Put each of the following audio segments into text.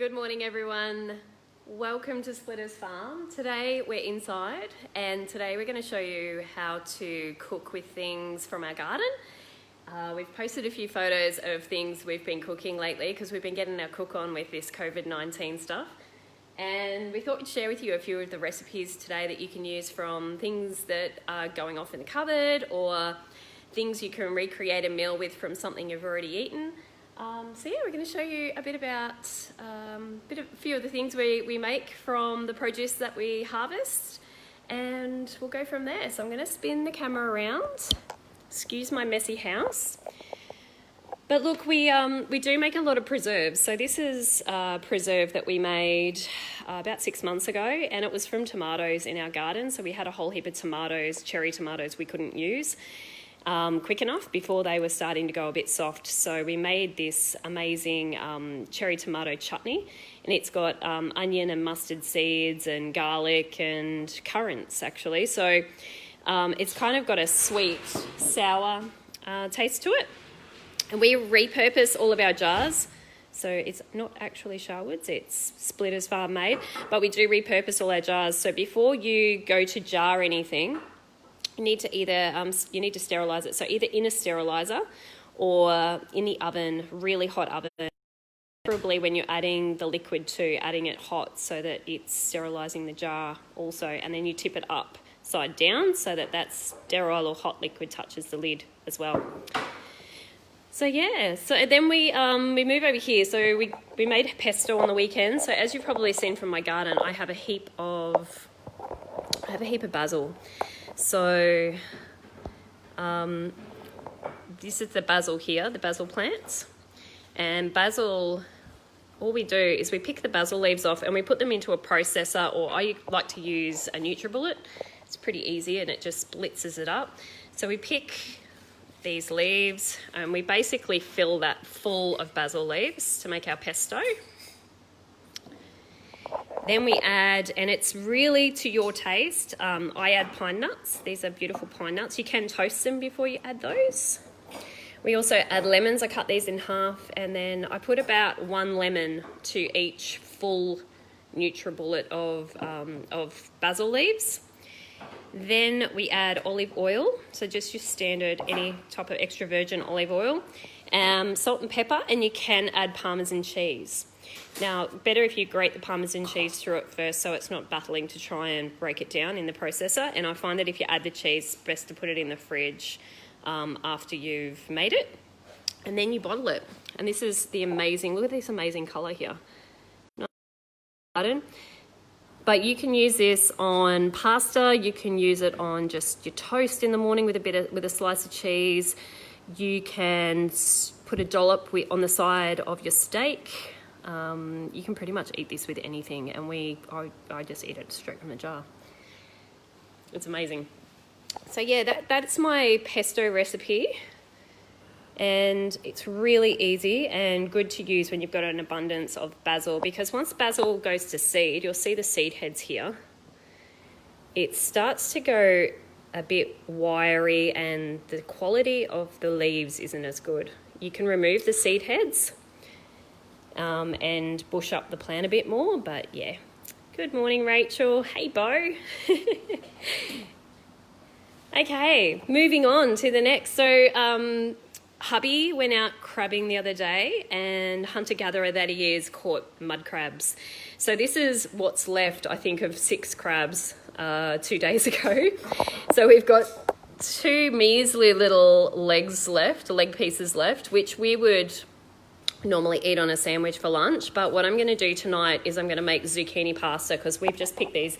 Good morning, everyone. Welcome to Splitter's Farm. Today we're inside and today we're going to show you how to cook with things from our garden. We've posted a few photos of things we've been cooking lately because we've been getting our cook on with this COVID-19 stuff. And we thought we'd share with you a few of the recipes today that you can use from things that are going off in the cupboard or things you can recreate a meal with from something you've already eaten. So yeah, we're going to show you a bit about a few of the things we make from the produce that we harvest, and we'll go from there. So I'm going to spin the camera around. Excuse my messy house. But look, we do make a lot of preserves. So this is a preserve that we made about 6 months ago, and it was from tomatoes in our garden. So we had a whole heap of tomatoes, cherry tomatoes we couldn't use quick enough before they were starting to go a bit soft. So we made this amazing cherry tomato chutney, and it's got onion and mustard seeds and garlic and currants actually. So it's kind of got a sweet, sour taste to it. And we repurpose all of our jars. So it's not actually Sharwood's, it's Splitter's Farm made, but we do repurpose all our jars. So before you go to jar anything, you need to either sterilize it. So either in a sterilizer or in the oven, really hot oven. Preferably when you're adding the liquid too, adding it hot so that it's sterilizing the jar also. And then you tip it upside down so that sterile or hot liquid touches the lid as well. So yeah, so then we move over here. So we made pesto on the weekend. So as you've probably seen from my garden, I have a heap of basil. So this is the basil here, the basil plants. And basil, all we do is we pick the basil leaves off and we put them into a processor, or I like to use a NutriBullet. It's pretty easy and it just blitzes it up. So we pick these leaves and we basically fill that full of basil leaves to make our pesto. Then we add, and it's really to your taste, I add pine nuts. These are beautiful pine nuts. You can toast them before you add those. We also add lemons. I cut these in half, and then I put about 1 lemon to each full NutriBullet of basil leaves. Then we add olive oil, so just your standard, any type of extra virgin olive oil, salt and pepper, and you can add Parmesan cheese. Now, better if you grate the Parmesan cheese through it first so it's not battling to try and break it down in the processor. And I find that if you add the cheese, best to put it in the fridge after you've made it. And then you bottle it. And this is the amazing, look at this amazing colour here. But you can use this on pasta, you can use it on just your toast in the morning with a slice of cheese. You can put a dollop on the side of your steak. You can pretty much eat this with anything, and I just eat it straight from the jar. It's amazing. So yeah, that's my pesto recipe, and it's really easy and good to use when you've got an abundance of basil, because once basil goes to seed, you'll see the seed heads here. It starts to go a bit wiry and the quality of the leaves isn't as good. You can remove the seed heads and bush up the plant a bit more, but yeah. Good morning, Rachel. Hey, Bo. Okay, moving on to the next. So hubby went out crabbing the other day, and hunter-gatherer that he is caught mud crabs. So this is what's left, I think, of 6 crabs 2 days ago. So we've got 2 measly little leg pieces left, which we would normally eat on a sandwich for lunch. But what I'm going to do tonight is I'm going to make zucchini pasta, because we've just picked these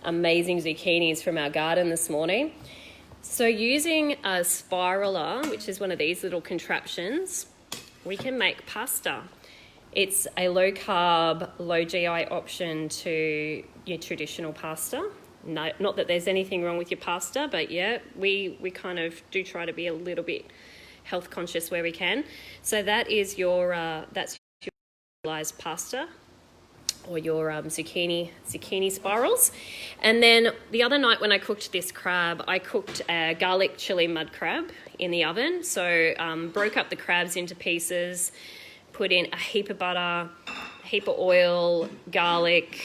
amazing zucchinis from our garden this morning. So using a spiraler, which is one of these little contraptions, we can make pasta. It's a low carb, low GI option to your traditional pasta. No, not that there's anything wrong with your pasta, but yeah, we kind of do try to be a little bit health conscious where we can. So that is your spiralized pasta, or your zucchini spirals. And then the other night when I cooked this crab, I cooked a garlic chili mud crab in the oven. So broke up the crabs into pieces, put in a heap of butter, a heap of oil, garlic,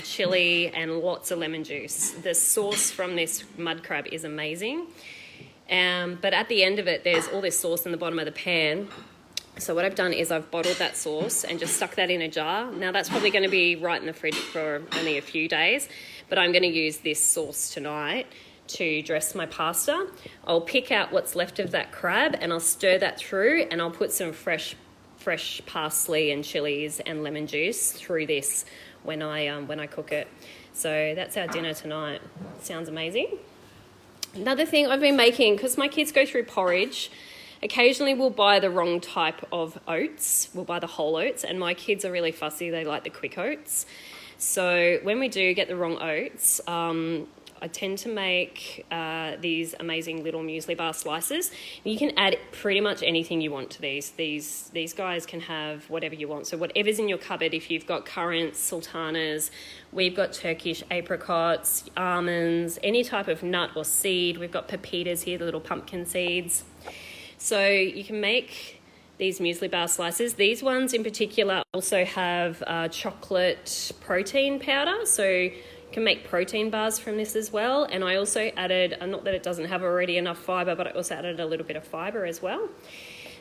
chili, and lots of lemon juice. The sauce from this mud crab is amazing. But at the end of it, there's all this sauce in the bottom of the pan. So what I've done is I've bottled that sauce and just stuck that in a jar. Now that's probably going to be right in the fridge for only a few days, but I'm going to use this sauce tonight to dress my pasta. I'll pick out what's left of that crab and I'll stir that through, and I'll put some fresh parsley and chilies and lemon juice through this when I cook it. So that's our dinner tonight. Sounds amazing. Another thing I've been making, because my kids go through porridge, occasionally we'll buy the wrong type of oats. We'll buy the whole oats, and my kids are really fussy. They like the quick oats. So when we do get the wrong oats, I tend to make these amazing little muesli bar slices. You can add pretty much anything you want to these. These guys can have whatever you want. So whatever's in your cupboard, if you've got currants, sultanas, we've got Turkish apricots, almonds, any type of nut or seed. We've got pepitas here, the little pumpkin seeds. So you can make these muesli bar slices. These ones in particular also have chocolate protein powder. So you can make protein bars from this as well. And I also added, not that it doesn't have already enough fibre, but I also added a little bit of fibre as well.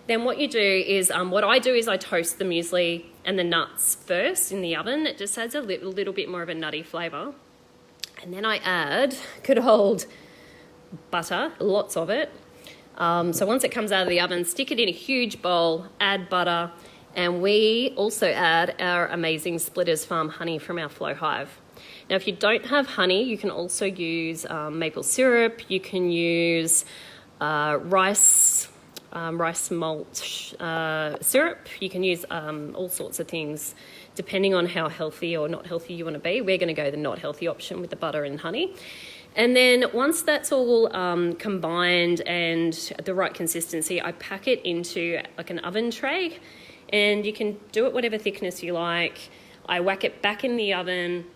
Then what you do is, what I do is I toast the muesli and the nuts first in the oven. It just adds a little bit more of a nutty flavour. And then I add good old butter, lots of it. So once it comes out of the oven, stick it in a huge bowl, add butter, and we also add our amazing Splitters Farm honey from our flow hive. Now, if you don't have honey, you can also use maple syrup. You can use rice malt syrup. You can use all sorts of things depending on how healthy or not healthy you want to be. We're going to go the not healthy option with the butter and honey. And then once that's all combined and the right consistency, I pack it into like an oven tray, and you can do it whatever thickness you like. I whack it back in the oven,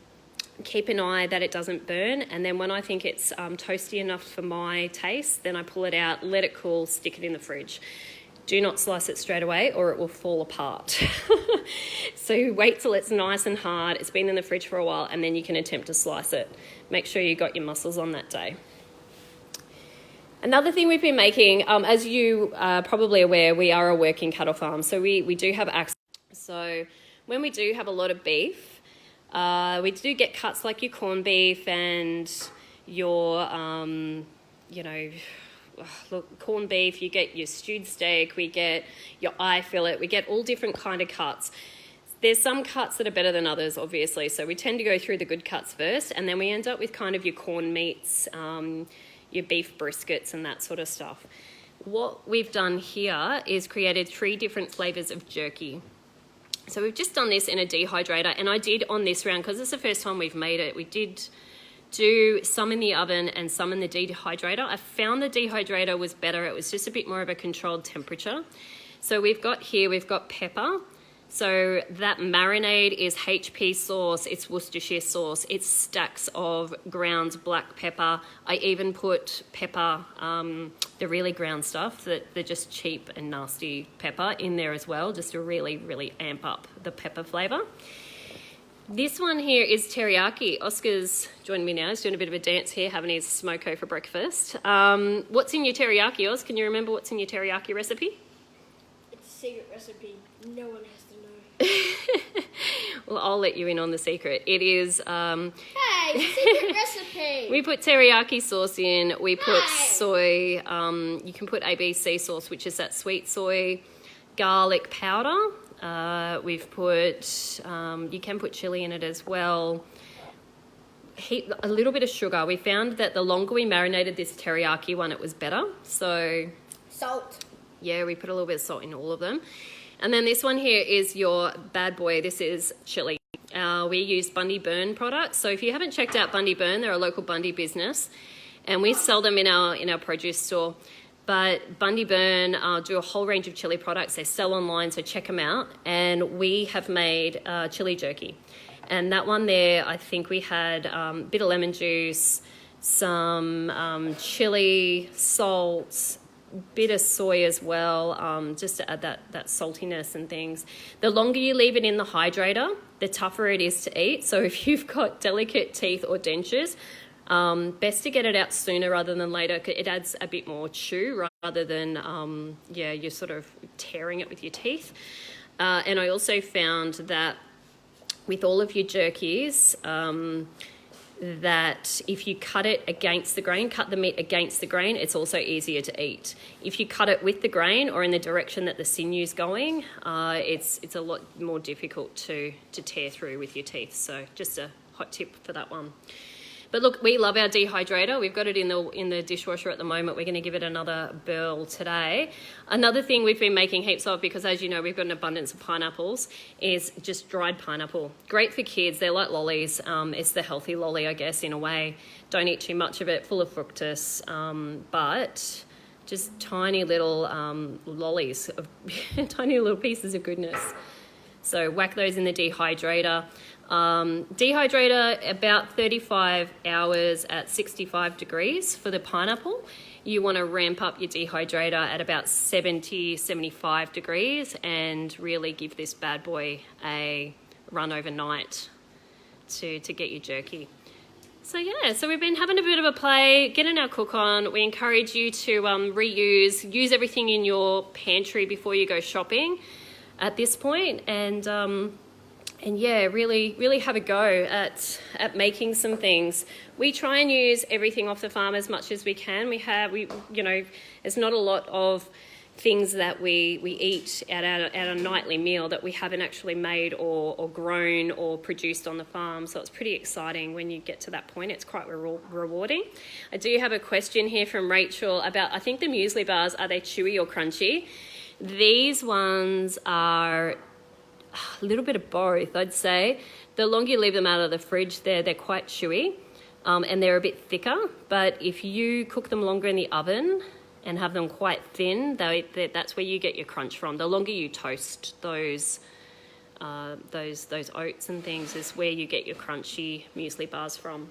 keep an eye that it doesn't burn, and then when I think it's toasty enough for my taste, then I pull it out, let it cool, stick it in the fridge. Do not slice it straight away or it will fall apart. So wait till it's nice and hard, it's been in the fridge for a while, and then you can attempt to slice it. Make sure you got your mussels on that day. Another thing we've been making, as you are probably aware, we are a working cattle farm, so we do have access. So when we do have a lot of beef, we do get cuts like your corned beef and your, corned beef, you get your stewed steak, we get your eye fillet, we get all different kind of cuts. There's some cuts that are better than others, obviously, so we tend to go through the good cuts first, and then we end up with kind of your corned meats, your beef briskets and that sort of stuff. What we've done here is created 3 different flavours of jerky. So we've just done this in a dehydrator, and I did on this round, because it's the first time we've made it, we did do some in the oven and some in the dehydrator. I found the dehydrator was better. It was just a bit more of a controlled temperature. So we've got pepper. So that marinade is HP sauce, it's Worcestershire sauce, it's stacks of ground black pepper. I even put pepper, the really ground stuff, they're just cheap and nasty pepper in there as well, just to really, really amp up the pepper flavour. This one here is teriyaki. Oscar's joined me now. He's doing a bit of a dance here, having his smoko for breakfast. What's in your teriyaki, Os? Can you remember what's in your teriyaki recipe? It's a secret recipe. No one has to know. Well, I'll let you in on the secret. It is... Hey, secret recipe! We put teriyaki sauce in. We put soy. You can put ABC sauce, which is that sweet soy, garlic powder. We've put, you can put chili in it as well. A little bit of sugar. We found that the longer we marinated this teriyaki one, it was better. So salt. Yeah, we put a little bit of salt in all of them. And then this one here is your bad boy. This is chili. We use Bundy Burn products. So if you haven't checked out Bundy Burn, they're a local Bundy business, and we sell them in our produce store. But Bundy Burn do a whole range of chili products. They sell online, so check them out. And we have made chili jerky. And that one there, I think we had a bit of lemon juice, some chili, salt, bit of soy as well, just to add that saltiness and things. The longer you leave it in the hydrator, the tougher it is to eat. So if you've got delicate teeth or dentures, best to get it out sooner rather than later. It adds a bit more chew rather than, you're sort of tearing it with your teeth. And I also found that with all of your jerkies, that if you cut it against the grain, cut the meat against the grain, it's also easier to eat. If you cut it with the grain or in the direction that the sinew's going, it's a lot more difficult to tear through with your teeth. So just a hot tip for that one. But look, we love our dehydrator. We've got it in the dishwasher at the moment. We're going to give it another burl today. Another thing we've been making heaps of, because as you know, we've got an abundance of pineapples, is just dried pineapple. Great for kids. They're like lollies. It's the healthy lolly, I guess, in a way. Don't eat too much of it, full of fructose, but just tiny little lollies, tiny little pieces of goodness. So whack those in the dehydrator. Dehydrator about 35 hours at 65 degrees for the pineapple. You want to ramp up your dehydrator at about 70, 75 degrees and really give this bad boy a run overnight to get your jerky. So we've been having a bit of a play, getting our cook on. We encourage you to use everything in your pantry before you go shopping at this point, and really have a go at making some things. We try and use everything off the farm as much as we can. There's not a lot of things that we eat at a nightly meal that we haven't actually made or grown or produced on the farm. So it's pretty exciting when you get to that point. It's quite rewarding. I do have a question here from Rachel about, I think the muesli bars, are they chewy or crunchy? These ones are a little bit of both, I'd say. The longer you leave them out of the fridge, they're quite chewy, and they're a bit thicker. But if you cook them longer in the oven and have them quite thin, that's where you get your crunch from. The longer you toast those oats and things is where you get your crunchy muesli bars from.